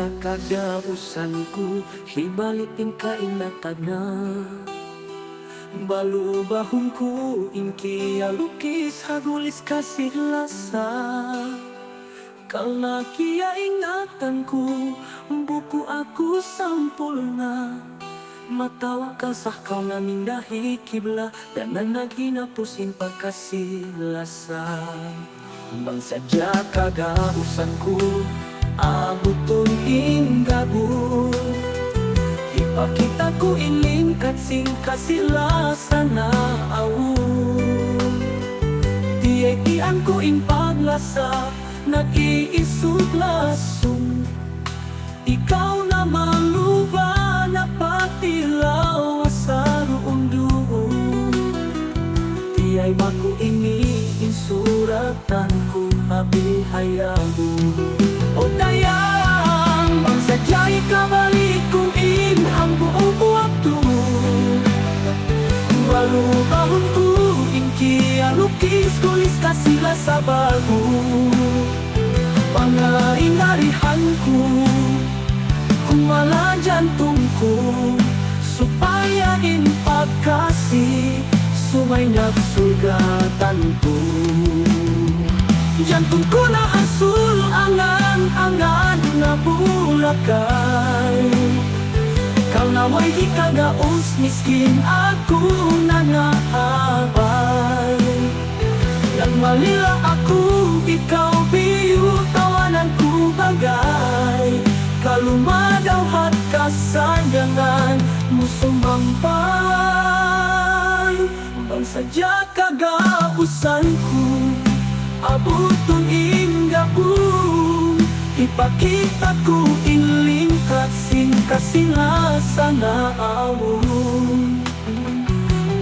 sadya kada usanku hibalitin kainatan na balubahungku inki alukis hagulis kasih lasa karena kia ingatanku buku aku sampulna matawa kasah kau namindahi kibla dan nanagina pusin pakasih lasa bang sadya kada usanku abutun inggabu ipakita ku ilingkat sing kasila sana au tiyekian ku ing paglasa nag-iisog lasong ikaw na maluba na patilaw sa ruong duo tiyay maku ini insuratan ku habihayamu o dayang bang sadya'y kabalik kung inhang buong waktu walubahon ko inki alukis kulis kasila sa bago pangaingarihan ko kung wala jantungku supaya in pagkasi sumay nagsugatan ko jantung ko na asul angan-angan na bulakay kau na may ikagaos miskin ako na naabay nagmalila ako ikaw biyu tawanan ko bagay kalumadaw at kasandangan musumampay bang sadya kagausan ko abutong inggabong ipakita ko ilingkat sing kasilasan na awong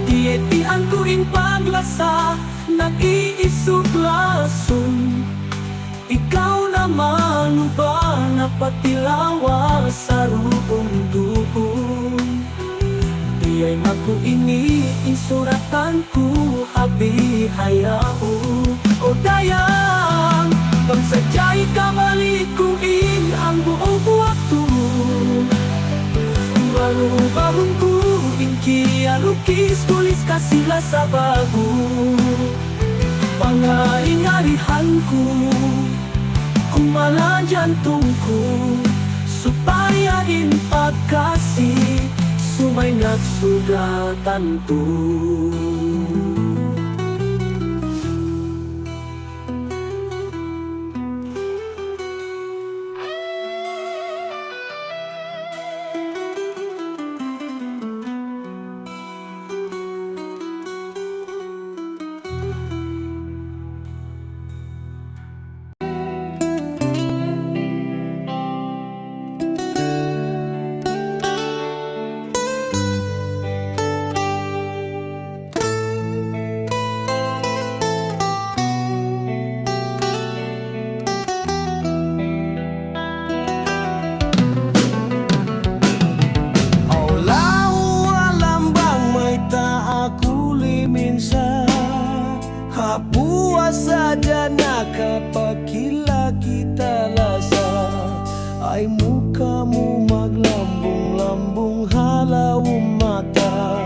tietian ko in paglasa nag-iisog lasong ikaw na maluba na patilawa sa ruong duong tiyay maku ini insuratan ko habihayao o dayang bang sadya'y kabalik kung inhang buong waktu walubahon ko inki alukis kulis kasila sa bago pangaingarihan ko kung wala jantungku supaya in pagkasi sumay nagsugatan to puas saja nak kapakila kita lasa ay mukamu maglambung-lambung halau mata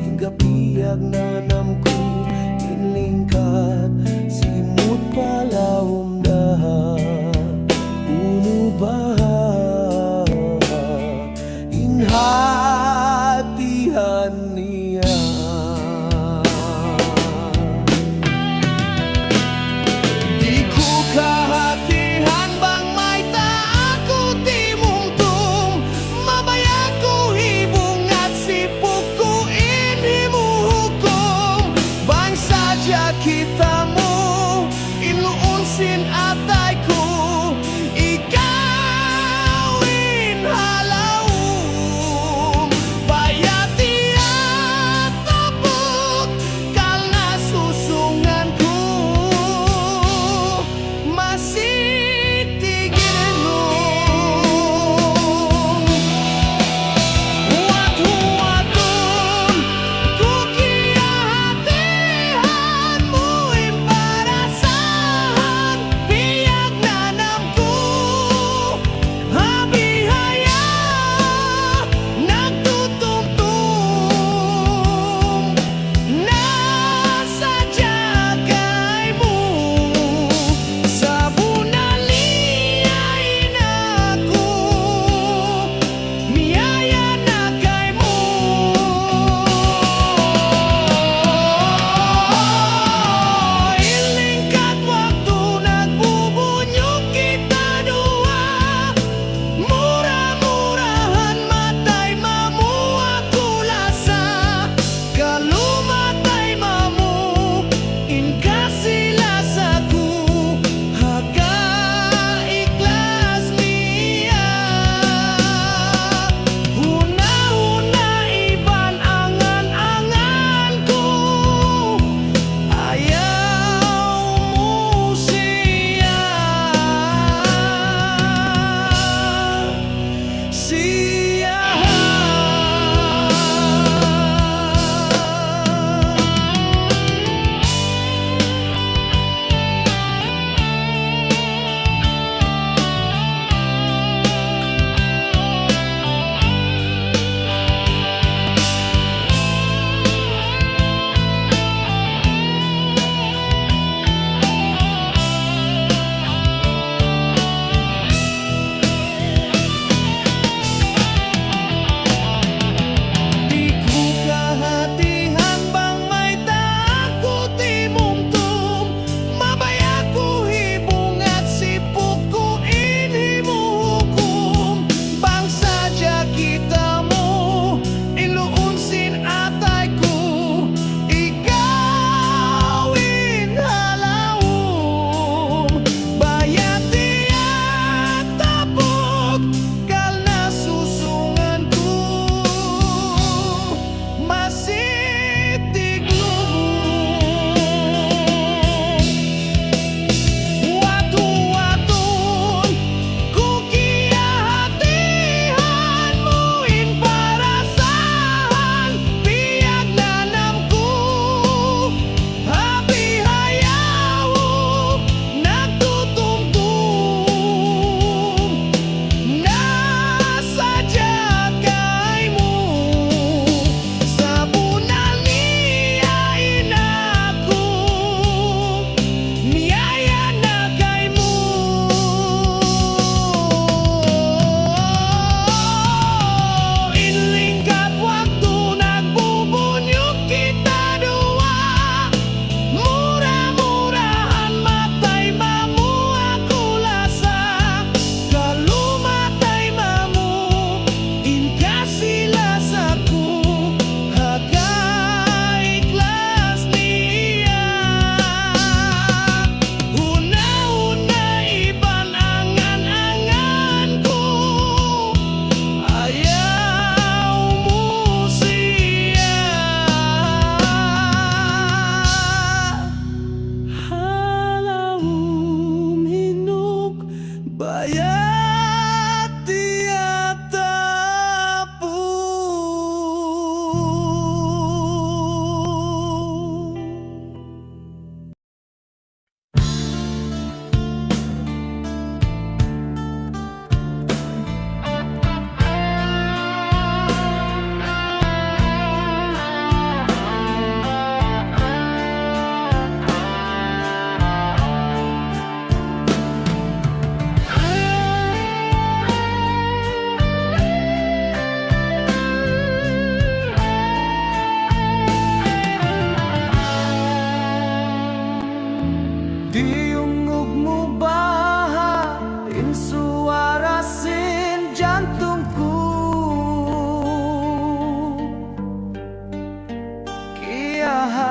hingga piag nanamku inlingkat simut palaum daha unubah inhatihan niya kahatihan bang may aku timungtung mabayaku hibung at sipuk ko inimuhukom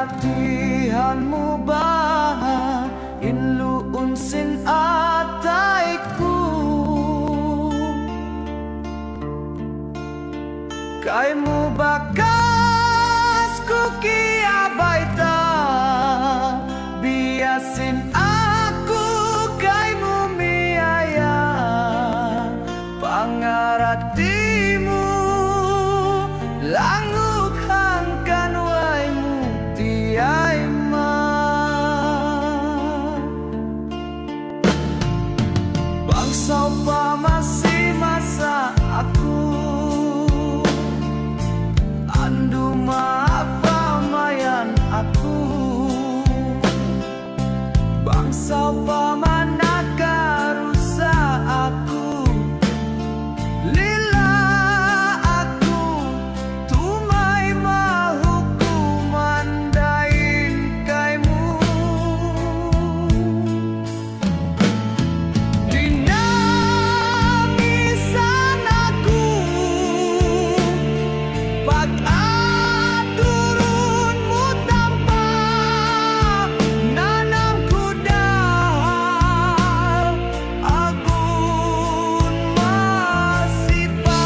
latihanmu bah inlu unsin ataiku kaimu bakas kuki abaita biasin aku kaimu miaya pangaratimu languk hangkan waimu tiai ma bangsa pa masih masa aku andu maapa mayan aku bangsa pa manaka rusa aku lila aku tumai mahukuman dain kaimu dinangisan aku pag aturunmu tanpa nanam kudal agun masipag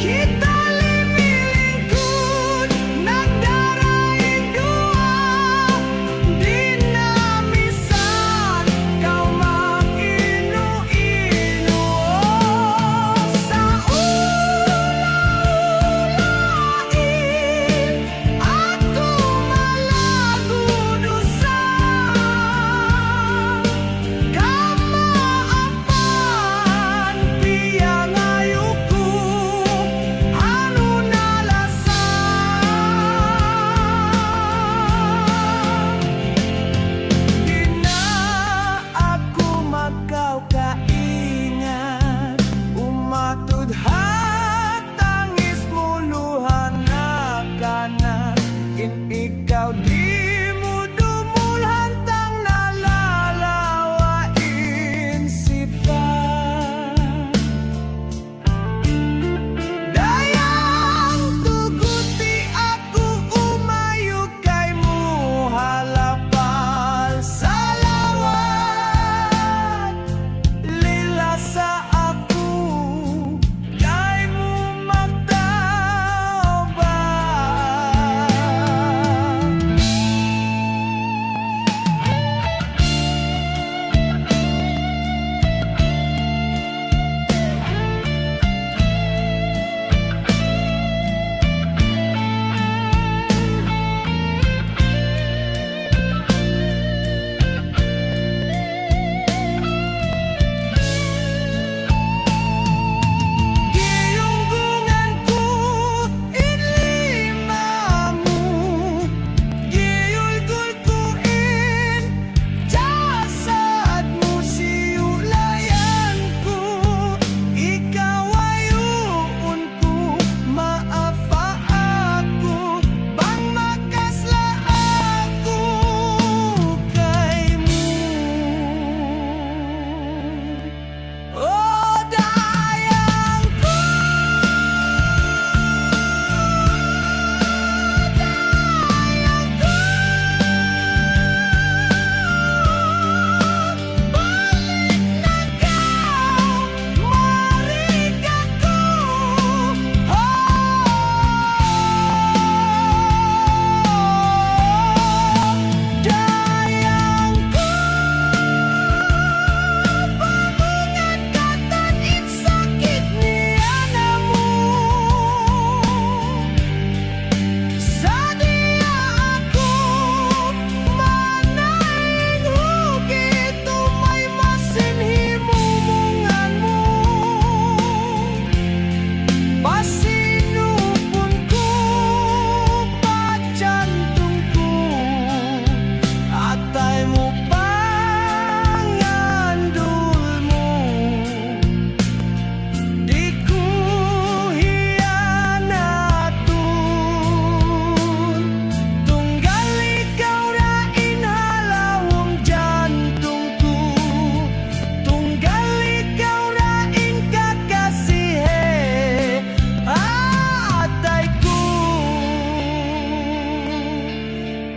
kita limilingku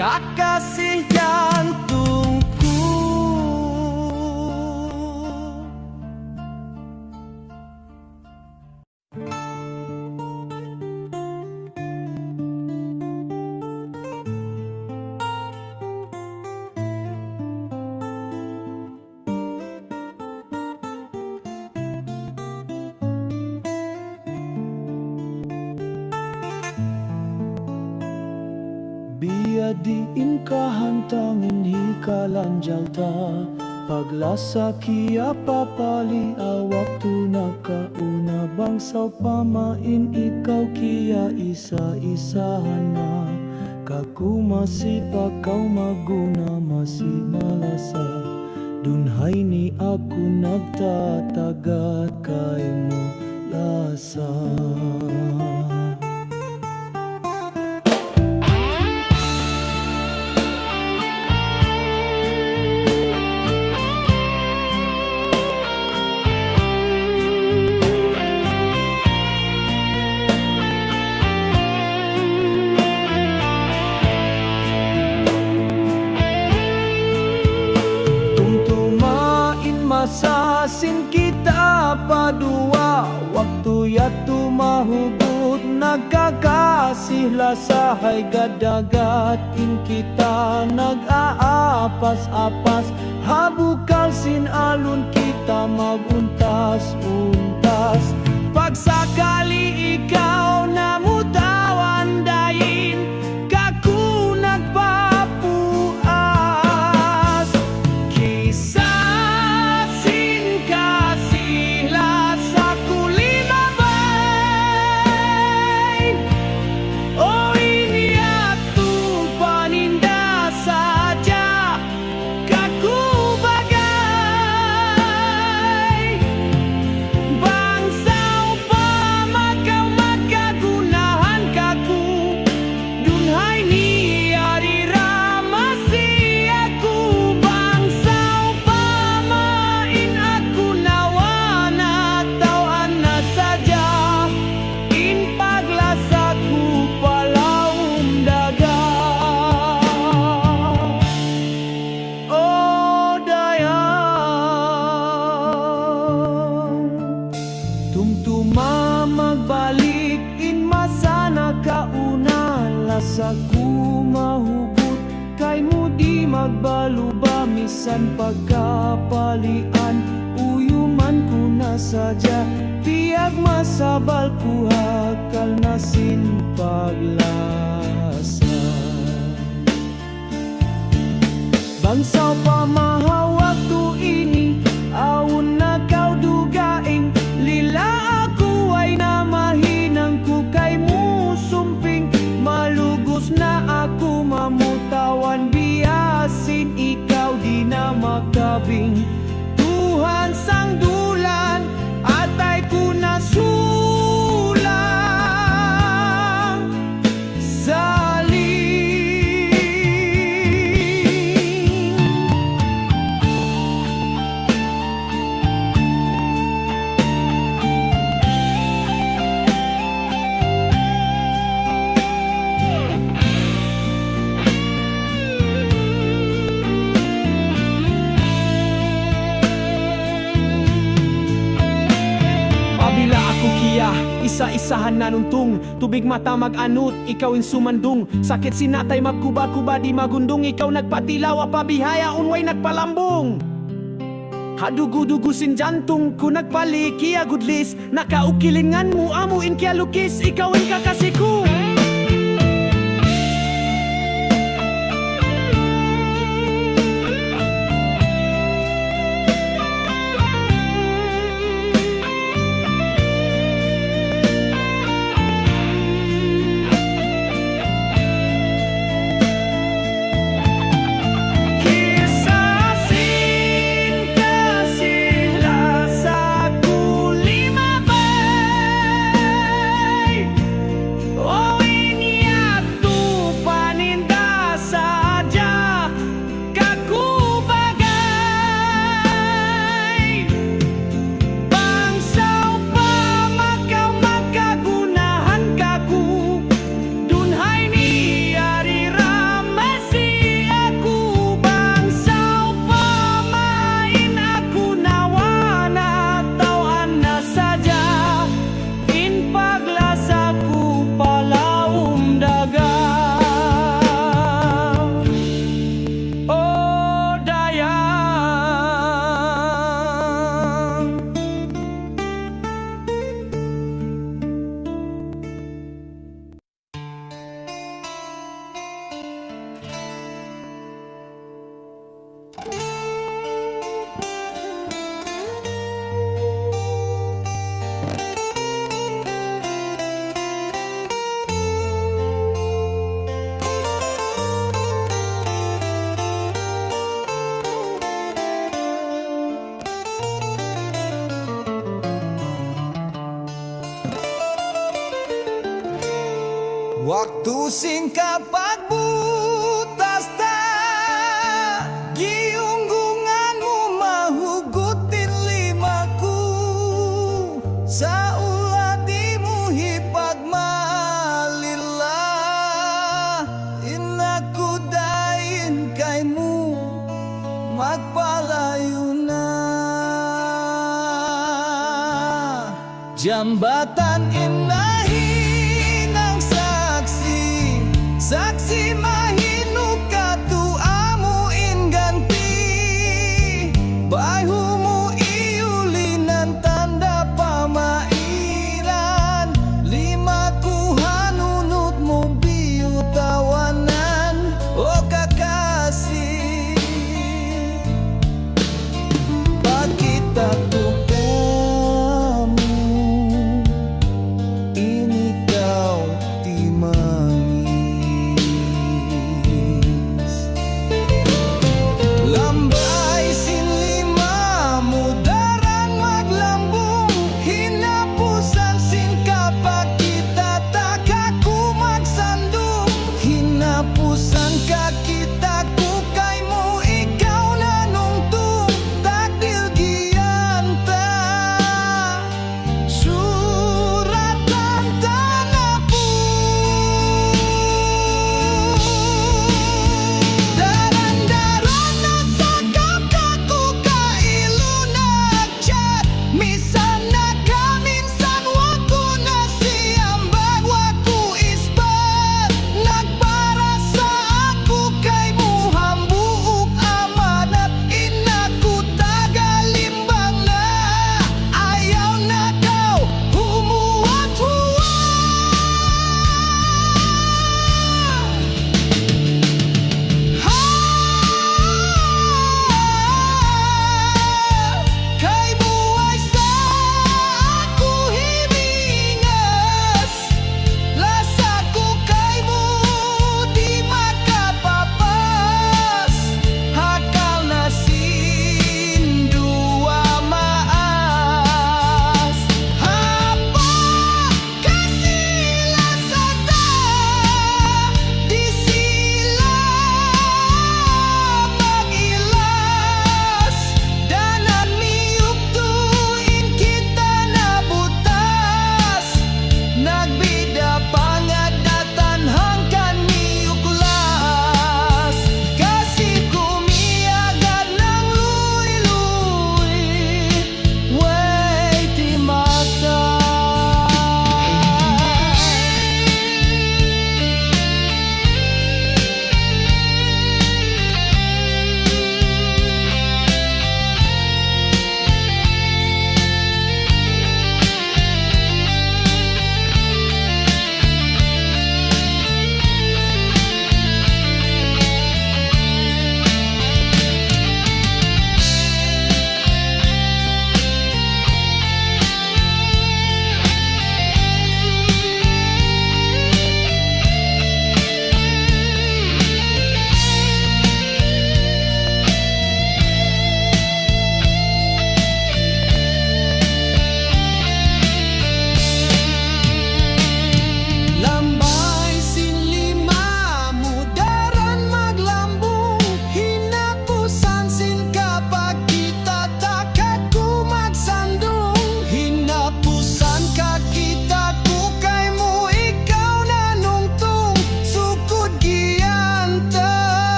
Kakasih jantungku. Biadiin kahantangin hikalan jalta Paglasa kia papali waktu nakauna Bangsaw pamain ikaw kia isa-isahan na Kaku masih pakaw maguna masih malasa Dunhay ni aku nagtatagat kay mo lasa Masasin kita padua Waktu yatu mahugot Nagkakasih lasahay gadagatin kita Nag-aapas-apas Habukal sin alun kita maguntas-untas Pagsakali ikaw namutawan dayin Kaku nagpapuas Kisah Tumtuma magbalik in masana kauna Lasaku mahugot kay mo di magbaluba Misan pagkapalian uyuman ko na sadya Tiag masabal puhakal na sin paglasa Bangsaw pa mahawak tu ini Awon na kau dugaing Lila ako ay namahinang ko kay mo sumping Malugos na ako mamutawan Biyasin ikaw di na makabing Tuhan sang dulan Atay ko na sulang Saling Isa-isahan nanuntong Tubig mata mag-anut, ikawin sumandong Sakit sinatay magkuba-kuba di magundong Ikaw nagpatilaw, pabihaya unway nagpalambong Hadugu-dugusin jantung ko nagpaliki agudlis Nakaukilingan mo amuin kaya lukis Ikawin kakasiku Oh Waktu singkat pagbutas ta giunggunganmu mahugutin limaku sa uladimu hipag malila inaku dain kaymu magpalayo na jambatan inahin ang saksi saksi mahinu katuamu inganti bayhumu iulinan tanda pamairan limaku hanunut mo biyutawanan o kakasih pagkita ko kamu ini kau timangi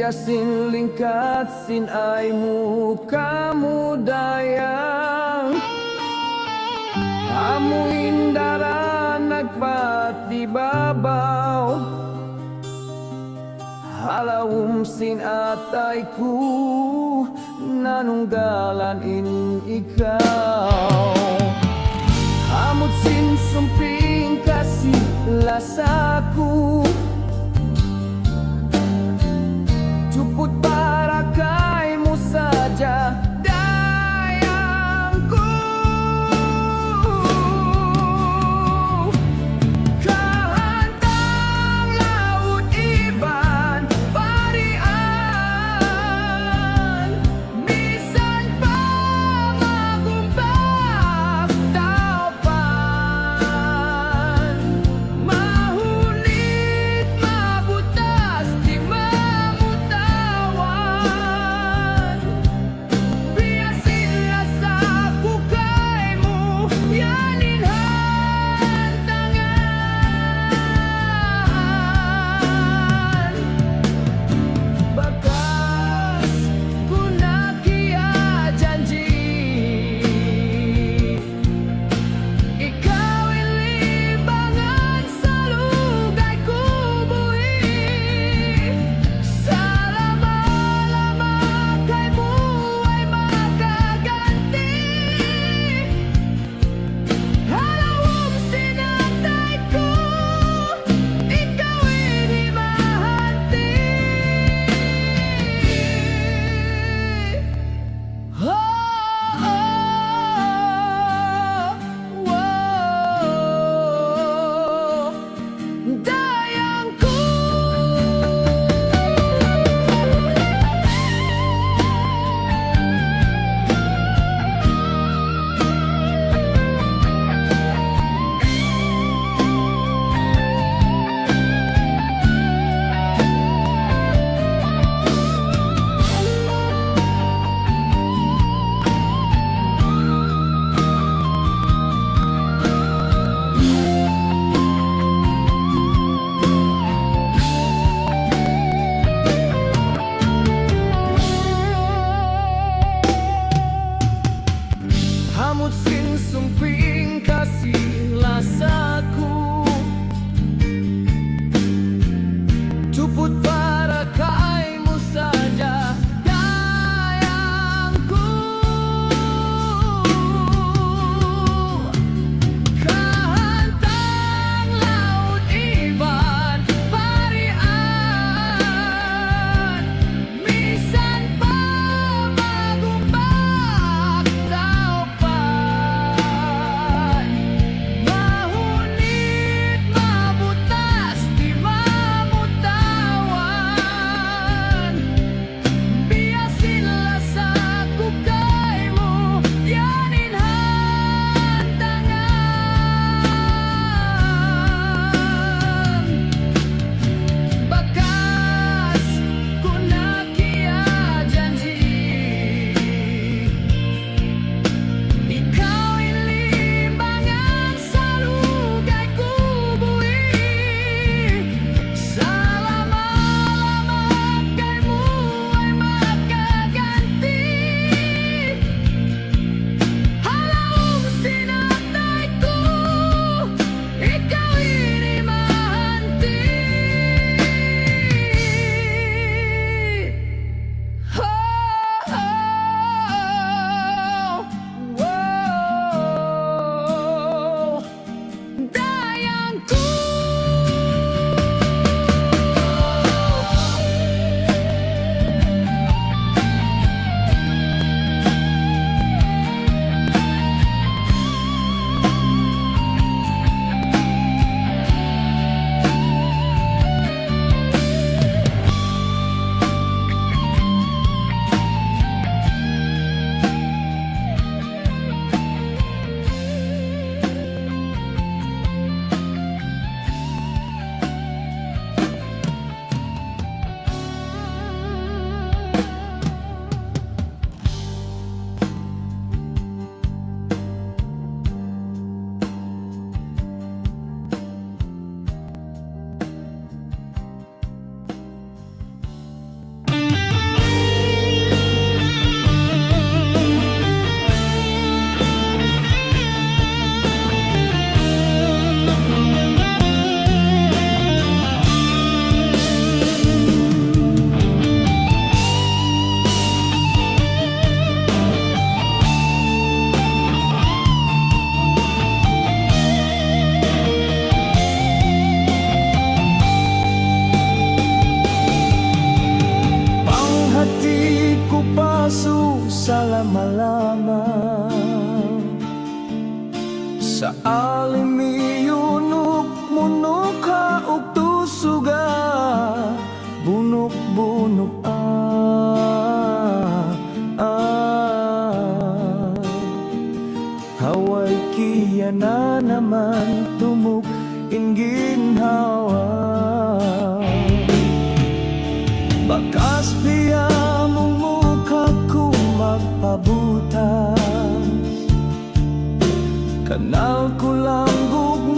Yasin lingkat sin ay mukamu dayang Amu indara nagpati babaw Halawum sin atayku nanunggalan in ikaw Amut sin sumping kasih lasaku Cuput para kaimu saja dayangku Kahantang laut iban parian Misan pa magumpag taupan Mahuni ko paso sa lama-lama. Sa alimiyunok munok ka og tusuga, bunok-bunok Haway kiya na naman tumuk inginhawa. Bakas piya mong mukha ko magpabutas, kanal ko lang gugma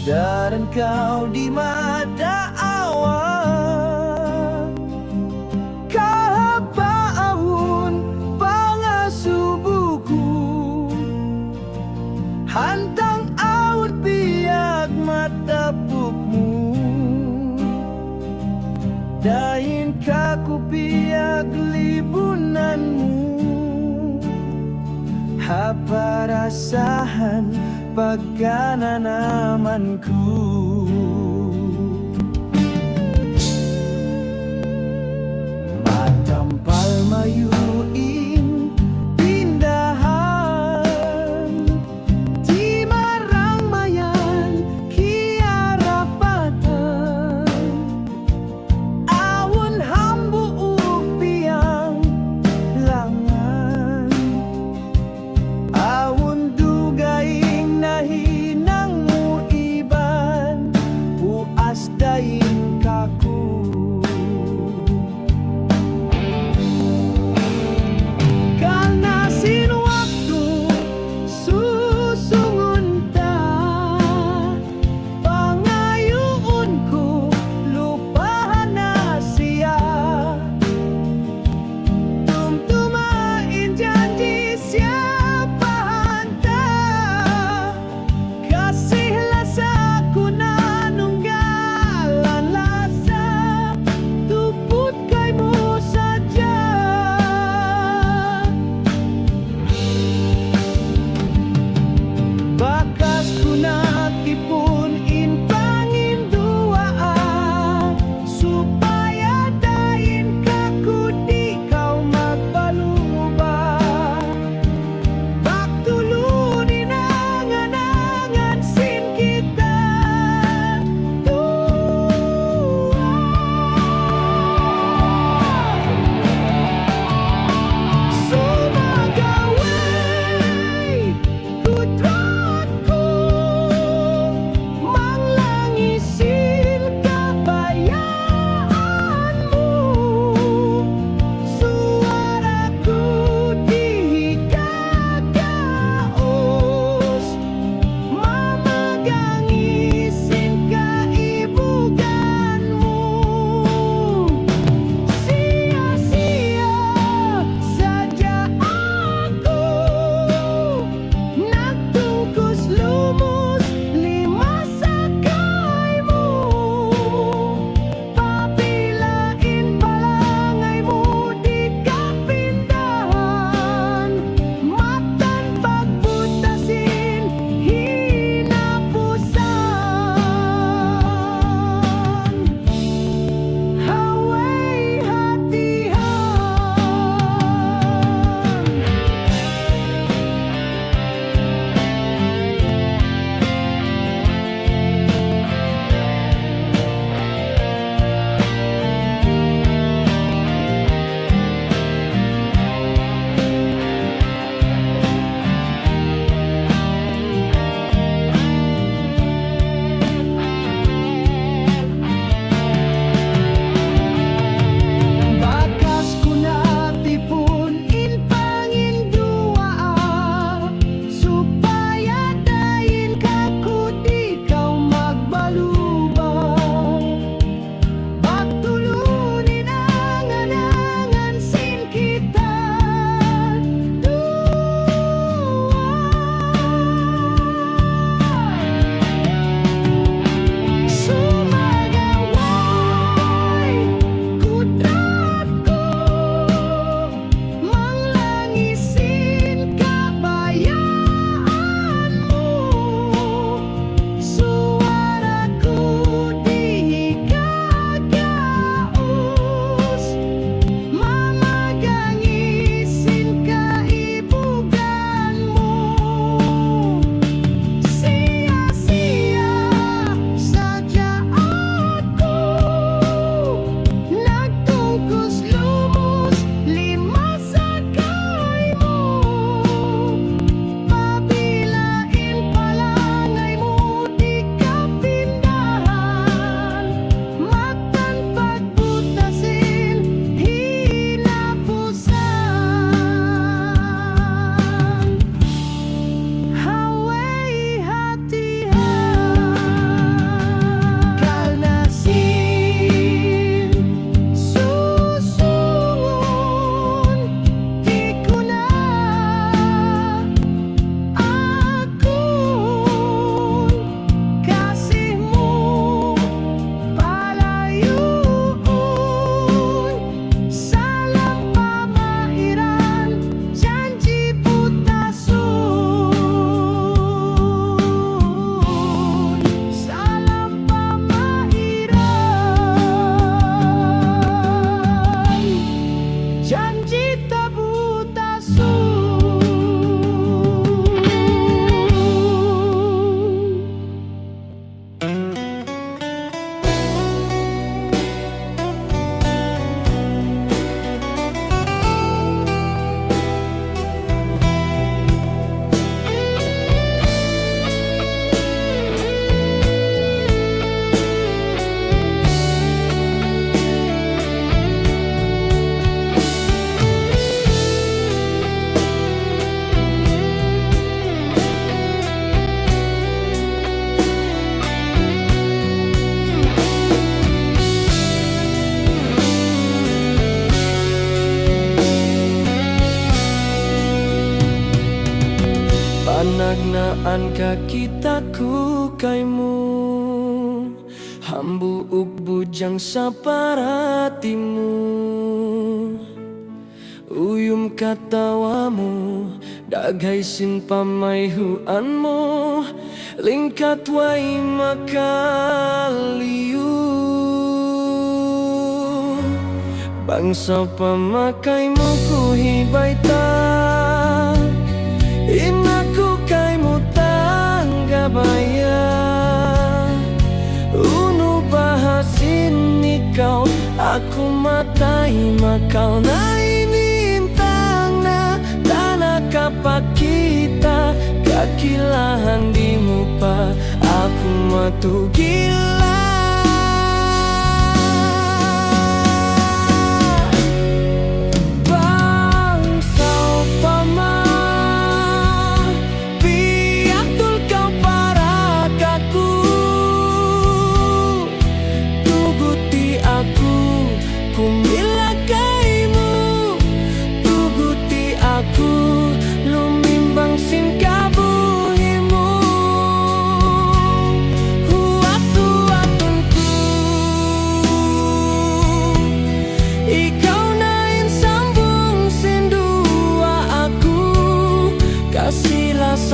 dan kau di mata awak kahapaun pangasubuku hantang aut biak mata pupmu dahin kaku biak libunanmu apa rasahan pagkanan amanku. Matampal mayuing pindahan di marang mayan kiarapatan awon hambu upiang langan awon dugaing nahinang mo iban uas daing kaku an kakitaku kaimu hambuuk bujang saparatimu uyum katawamu daghay sin pamayhuanmu lingkat way makaliyu bangsa pamakaymu kuhibay ta inaku kaymu tanggabaya unu bahasin ikaw aku matay makal na inintang na tanah kapakita kakilahan di mo pa aku matugila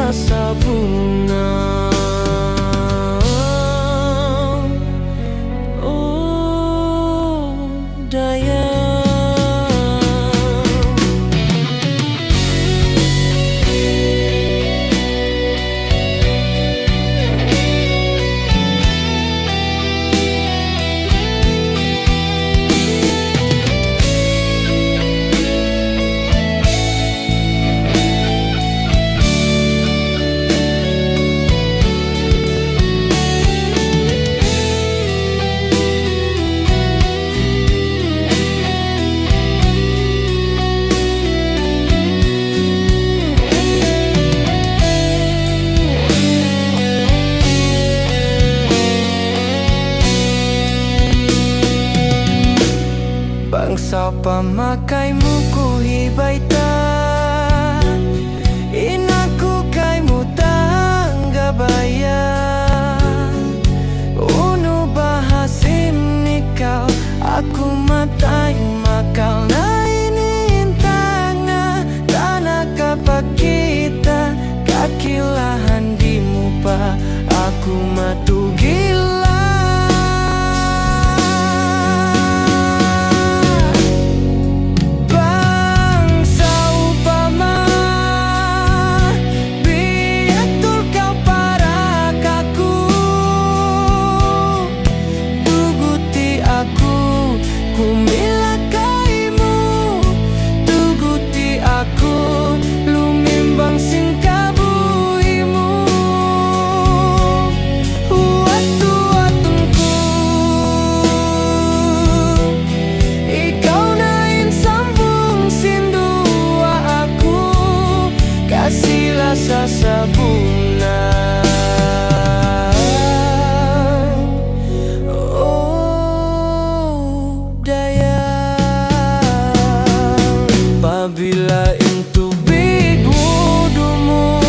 sabuna oh daya bangsa pamakaymu kuhibay ta inaku kaymu tanggabaya unu bahasin ikaw aku matay makal na inintang na tanah kapakita kakilahan di mo pa aku matugila sabuna oh daya pabila into big wudumu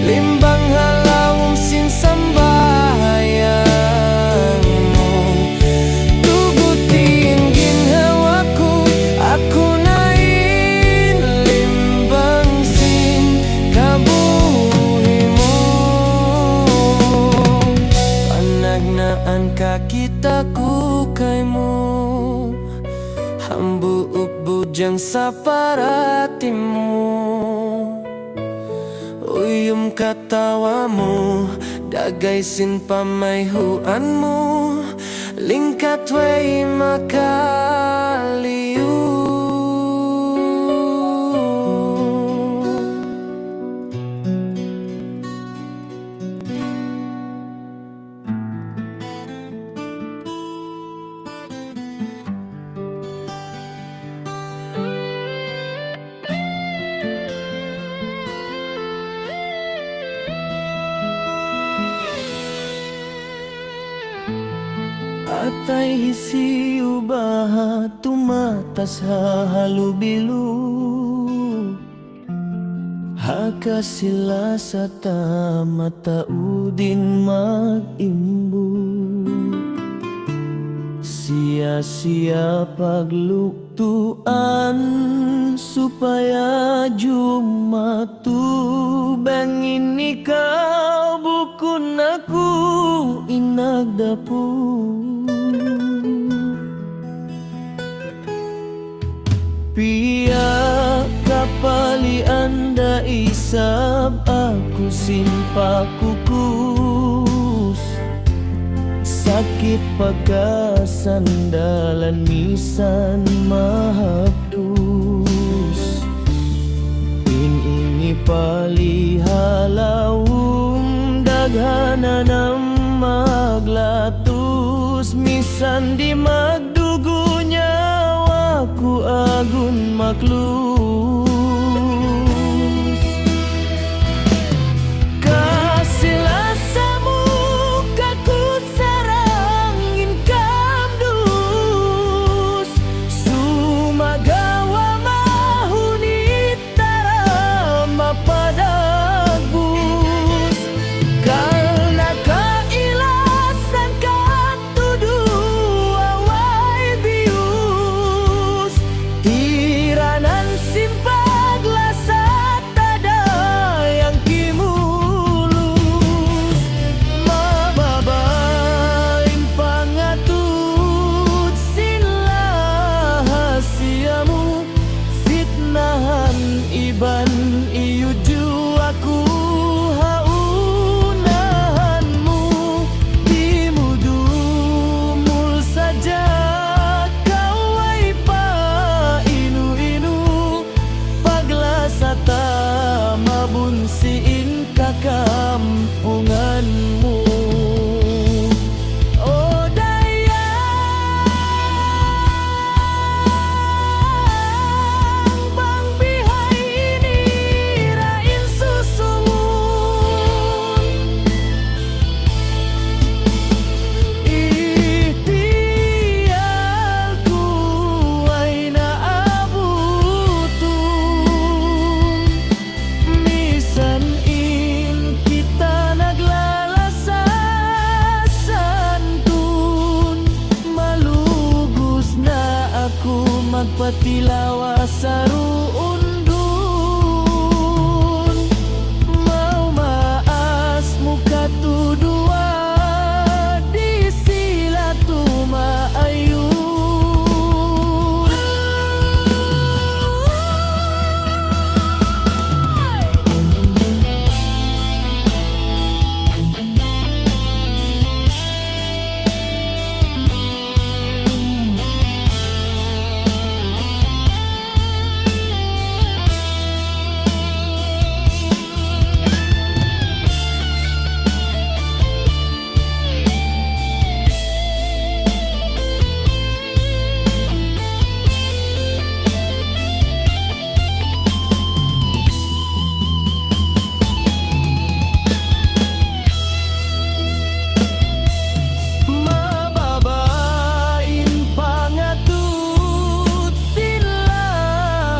limbang halawum sin sambayangmu tugutin ginhawaku aku nain limbang sin kabuhimu panagnaan kakitaku kaymu hambuuk bujang saparatimu uyum katawamu dagay sin pamayhuanmu lingkat way makaliyu Atay hisi ubaha tumatas hahalubilu Haka sila sa tamata udin mag-imbu. Sia-sia pagluktuan supaya jumatubengin ikaw bukun aku inagdapu. Pia kapali anda isab aku simpa kukus. Sakit pagkasandalan misan mahapdus. Ini palihalawong daghana ng maglatus. Misan di magdugo nyawa ku agun maklus. Kasilasamu kaku sarangin kamdus. Sumagawa mahunit tara mapadagbus. Karena kailasan katudu away bius. Tiranan simpag lasat tada yang kimulus. Mababain pangatut sila hasiamu. Fitnahan iban iyuju aku haunahanmu. Dimudumul saja kau ay pa inu-inu. Paglasata mabunsiin kakampunganmu. O dayang bang bihay ini rain susungun. Ikhtiarku ay naabutun. Misan in kita naglalasasantun. Malugos na ako magpatilawa sa ruundun. Maumaas mo katudua di sila tumaayun. Mababain pangatut sila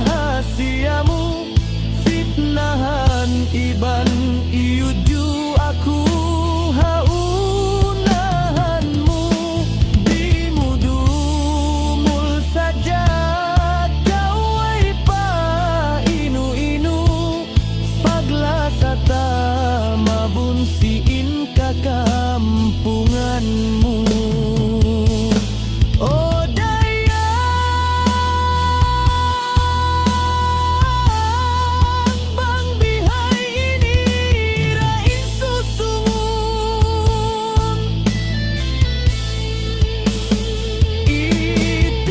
hasiamu. Fitnahan iban iyuju aku haunahanmu. Dimudumul saja kau ay pa inu-inu. Paglasata mabunsiin kakampunganmu. O dayang bang bihay ini rain susungun. Ikhtiarku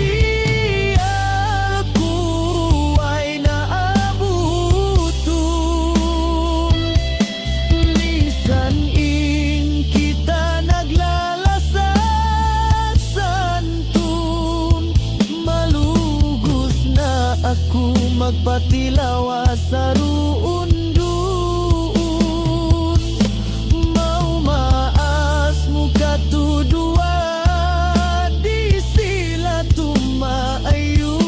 ay naabutun. Misan in kita naglalasasantun. Malugos na ako magpatilawa sa ruundun. Maumaas mo katudua di sila tumaayun.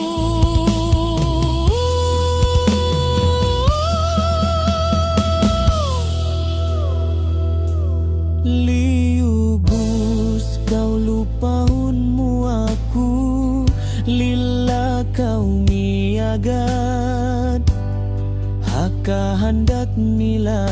Liugus kau lupaunmu aku, lila kau miagat, haka hendak mila.